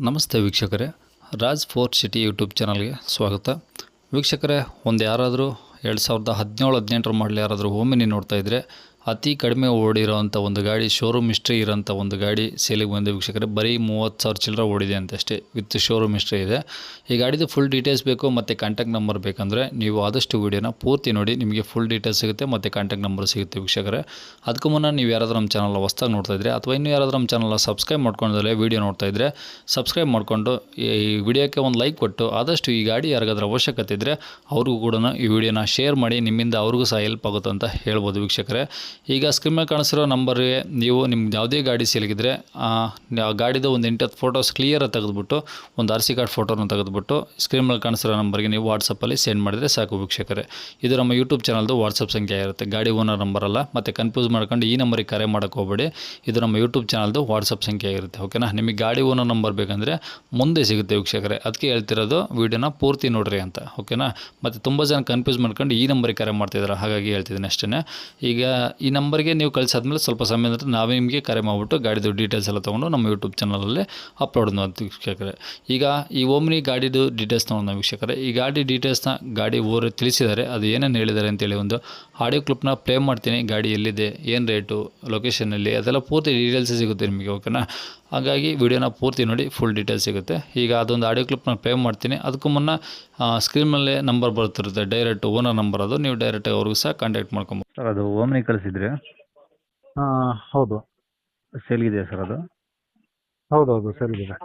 ನಮಸ್ತೆ ವೀಕ್ಷಕರೇ, Raj fort city YouTube ಚಾನಲ್ಗೆ ಸ್ವಾಗತ. ವೀಕ್ಷಕರೇ, ಒಂದು ಯಾರಾದರೂ 2017-18 ಮಾಡಲಿ ಯಾರಾದರೂ ಓಮಿನಿ ನೋಡ್ತಾ ಇದ್ದರೆ ಅತಿ ಕಡಿಮೆ ಓಡಿರೋವಂಥ ಒಂದು ಗಾಡಿ, ಶೋರೂಮ್ ಹಿಸ್ಟ್ರಿ ಇರೋಂಥ ಒಂದು ಗಾಡಿ ಸೇಲಿಗೆ ಬಂದ ವೀಕ್ಷಕರೇ. ಬರೀ 30,000 ಚಿಲ್ಲರೆ ಓಡಿದೆ ಅಂತಷ್ಟೇ, ವಿತ್ ಶೋರೂಮ್ ಹಿಸ್ಟ್ರಿ ಇದೆ. ಈ ಗಾಡಿದು ಫುಲ್ ಡೀಟೇಲ್ಸ್ ಬೇಕು ಮತ್ತು ಕಾಂಟ್ಯಾಕ್ಟ್ ನಂಬರ್ ಬೇಕಂದರೆ ನೀವು ಆದಷ್ಟು ವೀಡಿಯೋನ ಪೂರ್ತಿ ನೋಡಿ, ನಿಮಗೆ ಫುಲ್ ಡೀಟೇಲ್ಸ್ ಸಿಗುತ್ತೆ ಮತ್ತು ಕಾಂಟ್ಯಾಕ್ಟ್ ನಂಬರ್ ಸಿಗುತ್ತೆ ವೀಕ್ಷಕರೇ. ಅದಕ್ಕೂ ಮುನ್ನ ನೀವು ಯಾರಾದರೂ ನಮ್ಮ ಚಾನಲ್ ಹೊಸ್ದಾಗಿ ನೋಡ್ತಾ ಇದ್ದರೆ ಅಥವಾ ಇನ್ನೂ ಯಾರಾದರೂ ನಮ್ಮ ಚಾನಲ್ ಸಬ್ಸ್ಕ್ರೈಬ್ ಮಾಡ್ಕೊಂಡ್ರೆ ವೀಡಿಯೋ ನೋಡ್ತಾ ಇದ್ದರೆ ಸಬ್ಸ್ಕ್ರೈಬ್ ಮಾಡಿಕೊಂಡು ಈ ವಿಡಿಯೋಕ್ಕೆ ಒಂದು ಲೈಕ್ ಕೊಟ್ಟು ಆದಷ್ಟು ಈ ಗಾಡಿ ಯಾರಿಗಾದ್ರೂ ಅವಶ್ಯಕತೆ ಇದ್ದರೆ ಅವ್ರಿಗೂ ಕೂಡ ಈ ವಿಡಿಯೋನ ಶೇರ್ ಮಾಡಿ, ನಿಮ್ಮಿಂದ ಅವ್ರಿಗೂ ಸಹ ಹೆಲ್ಪ್ ಆಗುತ್ತೆ ಅಂತ ಹೇಳ್ಬೋದು ವೀಕ್ಷಕರೇ. ಈಗ ಸ್ಕ್ರೀನ್ ಮೇಲೆ ಕಾಣಿಸಿರೋ ನಂಬರ್ಗೆ ನೀವು ನಿಮ್ಗೆ ಯಾವುದೇ ಗಾಡಿ ಸೇಲಿಗಿದ್ರೆ ಗಾಡಿದು ಒಂದು 8-10 ಫೋಟೋಸ್ ಕ್ಲಿಯರಾಗಿ ತೆಗೆದುಬಿಟ್ಟು ಒಂದು RC ಕಾರ್ಡ್ ಫೋಟೋನ ತೆಗೆದುಬಿಟ್ಟು ಸ್ಕ್ರೀನ್ ಮೇಲೆ ಕಾಣಿಸಿರೋ ನಂಬರ್ಗೆ ನೀವು ವಾಟ್ಸಪ್ಪಲ್ಲಿ ಸೆಂಡ್ ಮಾಡಿದರೆ ಸಾಕು ವೀಕ್ಷಕರೇ. ಇದು ನಮ್ಮ ಯೂಟ್ಯೂಬ್ ಚಾನಲ್ದು ವಾಟ್ಸಪ್ ಸಂಖ್ಯೆ ಇರುತ್ತೆ, ಗಾಡಿ ಓನರ್ ನಂಬರ್ ಅಲ್ಲ. ಮತ್ತು ಕನ್ಫ್ಯೂಸ್ ಮಾಡ್ಕೊಂಡು ಈ ನಂಬರಿಗೆ ಕರೆ ಮಾಡೋಕ್ಕೆ ಹೋಗಬೇಡಿ, ಇದು ನಮ್ಮ ಯೂಟ್ಯೂಬ್ ಚಾನಲ್ದು ವಾಟ್ಸಪ್ ಸಂಖ್ಯೆ ಆಗಿರುತ್ತೆ, ಓಕೆನಾ. ನಿಮಗೆ ಗಾಡಿ ಓನರ್ ನಂಬರ್ ಬೇಕಂದರೆ ಮುಂದೆ ಸಿಗುತ್ತೆ ವೀಕ್ಷಕರೇ, ಅದಕ್ಕೆ ಹೇಳ್ತಿರೋದು ವೀಡಿಯೋನ ಪೂರ್ತಿ ನೋಡ್ರಿ ಅಂತ, ಓಕೆನಾ. ಮತ್ತು ತುಂಬ ಜನ ಕನ್ಫ್ಯೂಸ್ ಮಾಡ್ಕೊಂಡು ಈ ನಂಬರಿಗೆ ಕರೆ ಮಾಡ್ತಿದ್ದಾರೆ, ಹಾಗಾಗಿ ಹೇಳ್ತಿದ್ದೀನಿ ಅಷ್ಟೇ. ಈಗ ಈ ನಂಬರ್ಗೆ ನೀವು ಕಳಿಸಾದ್ಮೇಲೆ ಸ್ವಲ್ಪ ಸಮಯ ಅಂದರೆ ನಾವೇ ನಿಮಗೆ ಕರೆ ಮಾಡಿಬಿಟ್ಟು ಗಾಡಿದು ಡೀಟೇಲ್ಸ್ ಎಲ್ಲ ತೊಗೊಂಡು ನಮ್ಮ ಯೂಟ್ಯೂಬ್ ಚಾನಲಲ್ಲಿ ಅಪ್ಲೋಡ್ ಮಾಡ್ತೀವಿ ವೀಕ್ಷಕರೇ. ಈಗ ಈ ಓಮ್ನಿ ಗಾಡಿದು ಡೀಟೇಲ್ಸ್ ತೊಗೊಂಡು ವೀಕ್ಷಕರೇ, ಈ ಗಾಡಿ ಡೀಟೇಲ್ಸ್ನ ಗಾಡಿ ಓನರ್ ತಿಳಿಸಿದ್ದಾರೆ, ಅದು ಏನೇನು ಹೇಳಿದ್ದಾರೆ ಅಂತೇಳಿ ಒಂದು ಆಡಿಯೋ ಕ್ಲಿಪ್ನ ಪ್ಲೇ ಮಾಡ್ತೀನಿ. ಗಾಡಿ ಎಲ್ಲಿದೆ, ಏನು ರೇಟು, ಲೊಕೇಶನಲ್ಲಿ, ಅದೆಲ್ಲ ಪೂರ್ತಿ ಡೀಟೇಲ್ಸ್ ಸಿಗುತ್ತೆ ನಿಮಗೆ, ಓಕೆನಾ. ಹಾಗಾಗಿ ವಿಡಿಯೋನ ಪೂರ್ತಿ ನೋಡಿ, ಫುಲ್ ಡೀಟೇಲ್ಸ್ ಸಿಗುತ್ತೆ. ಈಗ ಅದೊಂದು ಆಡಿಯೋ ಕ್ಲಿಪ್ನ ಪ್ಲೇ ಮಾಡ್ತೀನಿ. ಅದಕ್ಕೂ ಮುನ್ನ ಸ್ಕ್ರೀನ್ ಮೇಲೆ ನಂಬರ್ ಬರ್ತಿರುತ್ತೆ, ಡೈರೆಕ್ಟ್ ಓನರ್ ನಂಬರ್, ಅದು ನೀವು ಡೈರೆಕ್ಟಾಗಿ ಅವ್ರಿಗೂ ಸಹ ಕಾಂಟ್ಯಾಕ್ಟ್ ಮಾಡ್ಕೊಬೋದು. ಸರ್ ಅದು ಓಮ್ನಿ ಕಳಿಸಿದ್ರೆ ಹೌದು ಸೇಲ್ಗಿದೆಯಾ ಸರ್? ಅದು ಹೌದೌದು ಸೇಲ್ಗಿದೆ.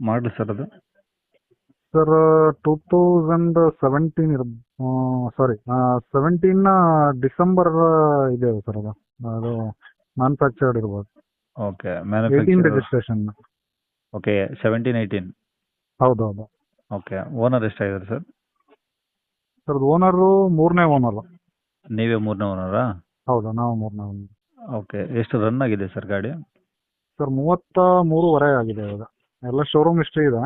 ಮಾಡಲಿ ಸರ್ ಅದು? ಸರ್ 2017 17 ಡಿಸೆಂಬರ್ ಇದೆ ಸರ್. ಅದು ಮ್ಯಾನುಫ್ಯಾಕ್ಚರ್ಡ್ ಇರ್ಬೋದು. Okay, 18 registration. ಓಕೆ, 17-18. ಹೌದೌದು. ಓಕೆ, ಓನರ್ ಎಷ್ಟಾಗಿದ್ದಾರೆ ಸರ್? ಸರ್ ಓನರು 3ನೇ ಓನರ್. ನೀವೇ 3ನೇ ಓನರಾ? ಹೌದು, ನಾವು 3ನೇ ಓನರ್. ಓಕೆ, ಎಷ್ಟು ರನ್ ಆಗಿದೆ ಸರ್ ಗಾಡಿ? ಸರ್ 33.5 ಆಗಿದೆ ಇವಾಗ. ಎಲ್ಲ ಶೋರೂಮ್ ಹಿಸ್ಟ್ರಿ ಇದೆ,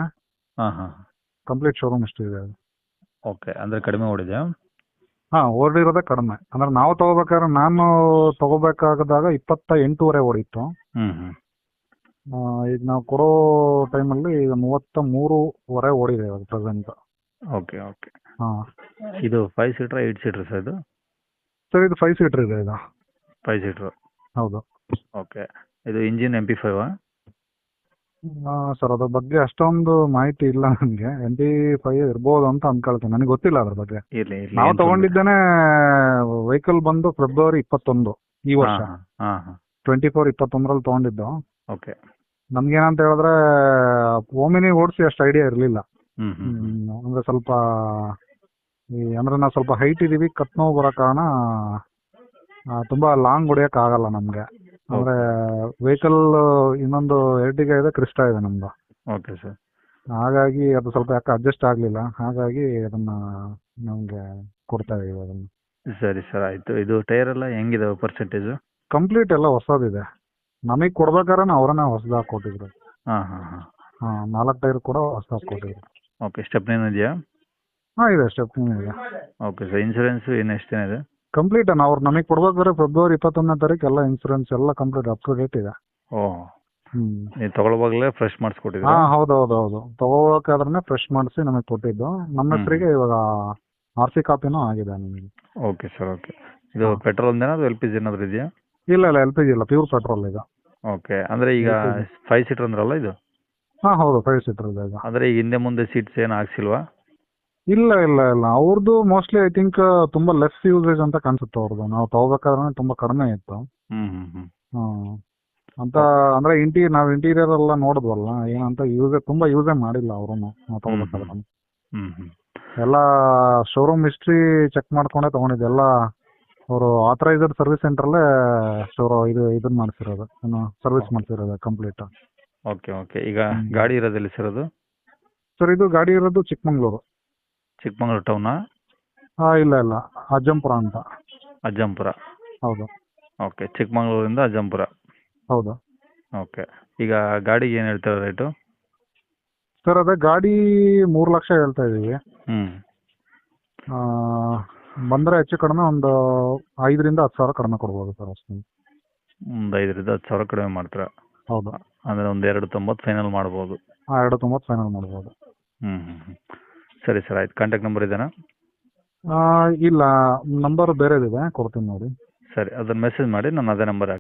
ಹಾಂ. ಕಂಪ್ಲೀಟ್ ಶೋರೂಮ್ ಹಿಸ್ಟ್ರಿ ಇದೆ ಅದು. ಓಕೆ, ಅಂದರೆ ಕಡಿಮೆ ಓಡಿದೆಯಾ? ಹಾಂ, ಓಡಿರೋದೇ ಕಡಿಮೆ. ಅಂದ್ರೆ ನಾವು ತಗೋಬೇಕಾದ್ರೆ, ನಾನು ತಗೋಬೇಕಾಗದಾಗ 28.5 ಓಡಿತ್ತು. ಈಗ ನಾವು ಕೊಡೋ ಟೈಮಲ್ಲಿ ಈಗ 33.5 ಓಡಿದೆ ಇವಾಗ ಪ್ರೆಸೆಂಟ್. ಓಕೆ. ಹಾಂ. ಇದು 5 ಸೀಟ್ರಾ 8 ಸೀಟ್ರ್ ಸರ್ ಇದು? ಸರ್ ಇದು 5 ಸೀಟರ್ ಇದೆ ಇದು. 5 ಸೀಟ್ರು. ಹೌದು. ಓಕೆ, ಇದು ಇಂಜಿನ್ MP5? ಸರ್ ಅದ್ರ ಬಗ್ಗೆ ಅಷ್ಟೊಂದು ಮಾಹಿತಿ ಇಲ್ಲ ನನಗೆ. MP5 ಇರ್ಬೋದು ಅಂತ ಅನ್ಕೊಳ್ತೀನಿ, ನನಗೆ ಗೊತ್ತಿಲ್ಲ ಅದ್ರ ಬಗ್ಗೆ. ಇರಲಿ. ನಾವು ತಗೊಂಡಿದ್ದೇನೆ ವೆಹಿಕಲ್ ಬಂದು ಫೆಬ್ರವರಿ 21 ಈ ವರ್ಷ. ಹಾಂ. 24-21 ತಗೊಂಡಿದ್ದು. ಓಕೆ. ನಮ್ಗೇನಂತ ಹೇಳಿದ್ರೆ ಓಮಿನಿ ಓಡಿಸಿ ಅಷ್ಟು ಐಡಿಯಾ ಇರಲಿಲ್ಲ. ಅಂದ್ರೆ ಸ್ವಲ್ಪ ಅಂದ್ರೆ ನಾವು ಸ್ವಲ್ಪ ಹೈಟ್ ಇದೀವಿ, ಕತ್ ನೋವು ಬರೋ ಕಾರಣ ತುಂಬಾ ಲಾಂಗ್ ಹೊಡಿಯಕ್ ಆಗಲ್ಲ ನಮ್ಗೆ. ಅಂದ್ರೆ ವೆಹಿಕಲ್ ಇನ್ನೊಂದು ಎರ್ಟಿಗಾ ಇದೆ, ಕ್ರಿಸ್ಟಾ ಇದೆ ನಮ್ದು. Okay sir. ಹಾಗಾಗಿ ಅದು ಸ್ವಲ್ಪ ಯಾಕೆ ಅಡ್ಜಸ್ಟ್ ಆಗ್ಲಿಲ್ಲ, ಹಾಗಾಗಿ ಅದನ್ನ ನಮ್ಗೆ ಕೊಡ್ತಾ ಇದೀವಿ ಅದನ್ನ. ಸರಿ ಸರ್, ಆಯ್ತು. ಇದು ಟೈರ್ ಎಲ್ಲ ಹೆಂಗಿದಾವೆ ಪರ್ಸೆಂಟೇಜು? ಕಂಪ್ಲೀಟ್ ಎಲ್ಲ ಹೊಸದಿದೆ. ನಮಗ್ ಕೊಡ್ಬೇಕಾದ್ರೆ ಅವರನ್ನ ಹೊಸದಾಗಿ ಕೊಟ್ಟಿದ್ರು. ಹಾಂ. 4 ಟೈರ್ ಕೂಡ ಹೊಸದಾಗಿ ಕೊಟ್ಟಿದ್ರು. ಓಕೆ, ಸ್ಟೆಪ್ನಿ ಇದೆಯಾ? ಇದೆ, ಸ್ಟೆಪ್ನಿ ಇದೆ. ಓಕೆ ಸರ್, ಇನ್ಸೂರೆನ್ಸ್ ಏನು ಎಷ್ಟೇನಿದೆ? ಕಂಪ್ಲೀಟ್ ಅವ್ರು ನಮಗೆ ಕೊಡ್ಬೇಕಾದ್ರೆ ಫೆಬ್ರವರಿ 21ನೇ ತಾರೀಕು ಎಲ್ಲ ಇನ್ಸೂರೆನ್ಸ್ ಎಲ್ಲ ಕಂಪ್ಲೀಟ್ ಅಪ್ ಟು ಡೇಟ್ ಇದೆ. ಓಹ್, ನೀವು ತಗೊಳ್ಳುವಾಗಲೇ ಫ್ರೆಶ್ ಮಾಡಿಸ್ಕೊಟ್ಟಿದ್ದೀರಾ? ಹೌದು. ತಗೋಬೇಕಾದ್ರೆ ಫ್ರೆಶ್ ಮಾಡಿಸಿ ನಮಗೆ ಕೊಟ್ಟಿದ್ದು. ನಮ್ಮ ಹೆಸರಿಗೆ ಇವಾಗ RC ಕಾಪಿನೂ ಆಗಿದೆ ನಿಮಗೆ. Okay sir. ಓಕೆ, ಇದು ಪೆಟ್ರೋಲ್ ಒಂದೇನಾ ಅದು LPG ಏನಾದರೂ ಇದೆಯಾ? ಇಲ್ಲ, LPG ಇಲ್ಲ, ಪ್ಯೂರ್ ಪೆಟ್ರೋಲ್ ಇದು. ಓಕೆ, ಅಂದರೆ ಈಗ 5 ಸೀಟರ್ ಅಂದ್ರಲ್ಲ ಇದು? ಹೌದು, 5 ಸೀಟರ್ ಇದೆ ಇದು. ಅಂದರೆ ಈಗ ಹಿಂದೆ ಮುಂದೆ ಸೀಟ್ಸ್ ಏನು ಹಾಕ್ಸಿಲ್ವಾ? ಇಲ್ಲ. ಅವ್ರದ್ದು ಮೋಸ್ಟ್ಲಿ ಐ ಥಿಂಕ್ ತುಂಬಾ ಲೆಸ್ ಯೂಸೇಜ್ ಅಂತ ಕಾಣಿಸುತ್ತೆ ಅವ್ರದ್ದು. ನಾವು ತಗೋಬೇಕಾದ್ರೆ ತುಂಬಾ ಕಡಿಮೆ ಇತ್ತು. ಅಂತ ಅಂದ್ರೆ ನಾವು ಇಂಟೀರಿಯರ್ ಎಲ್ಲ ನೋಡಿದ್ವಲ್ಲ, ಏನಂತ ತುಂಬಾ ಯೂಸೇ ಮಾಡಿಲ್ಲ ಅವರು ನಾವು ತಗೋಬೇಕಾದ್ರೆ. ಎಲ್ಲ ಶೋರೂಮ್ ಹಿಸ್ಟ್ರಿ ಚೆಕ್ ಮಾಡ್ಕೊಂಡೇ ತಗೊಂಡಿದ್ದೆ. ಎಲ್ಲ ಅವರು ಆಥರೈಸ್ಡ್ ಸರ್ವಿಸ್ ಸೆಂಟ್ರಲ್ಲೇ ಇದನ್ನ ಮಾಡಿಸಿರೋದು, ಸರ್ವಿಸ್ ಮಾಡಿಸಿರೋದು ಕಂಪ್ಲೀಟ್. ಓಕೆ. ಈಗ ಗಾಡಿ ಇರೋದೆಲ್ಲಿ ಸರ್ ಅದು? ಸರ್ ಇದು ಗಾಡಿ ಇರೋದು ಚಿಕ್ಕಮಂಗ್ಳೂರು ಟೌನಾ? ಇಲ್ಲ, ಅಜ್ಜಂಪುರ ಅಂತ. ಅಜ್ಜಂಪುರ. ಹೌದು. ಓಕೆ, ಚಿಕ್ಕಮಂಗ್ಳೂರಿಂದ ಅಜ್ಜಂಪುರ. ಹೌದು. ಓಕೆ, ಈಗ ಗಾಡಿಗೆ ಏನು ಹೇಳ್ತಾರೆ ರೇಟು? ಸರ್ ಅದೇ ಗಾಡಿ 3 ಲಕ್ಷ ಹೇಳ್ತಾ ಇದೀವಿ. ಬಂದರೆ ಹೆಚ್ಚು ಕಡಿಮೆ ಒಂದು 5,000-10,000 ಕಡಿಮೆ ಕೊಡ್ಬೋದು ಸರ್ ಅಷ್ಟೇ. ಒಂದು 5,000-10,000 ಕಡಿಮೆ ಮಾಡ್ತೀರಾ? ಹೌದು. ಅಂದರೆ ಒಂದು 290 ಫೈನಲ್ ಮಾಡ್ಬೋದು. ಹಾಂ 290 ಫೈನಲ್ ಮಾಡ್ಬೋದು. ಸರಿ ಸರ್, ಆಯ್ತು. ಕಾಂಟ್ಯಾಕ್ಟ್ ನಂಬರ್ ಇದೆಯಾ? ಇಲ್ಲ, ನಂಬರ್ ಬೇರೆದಿದೆ, ಕೊಡ್ತೀನಿ ನೋಡಿ. ಸರಿ, ಅದನ್ನು ಮೆಸೇಜ್ ಮಾಡಿ, ನಾನು ಅದೇ ನಂಬರ್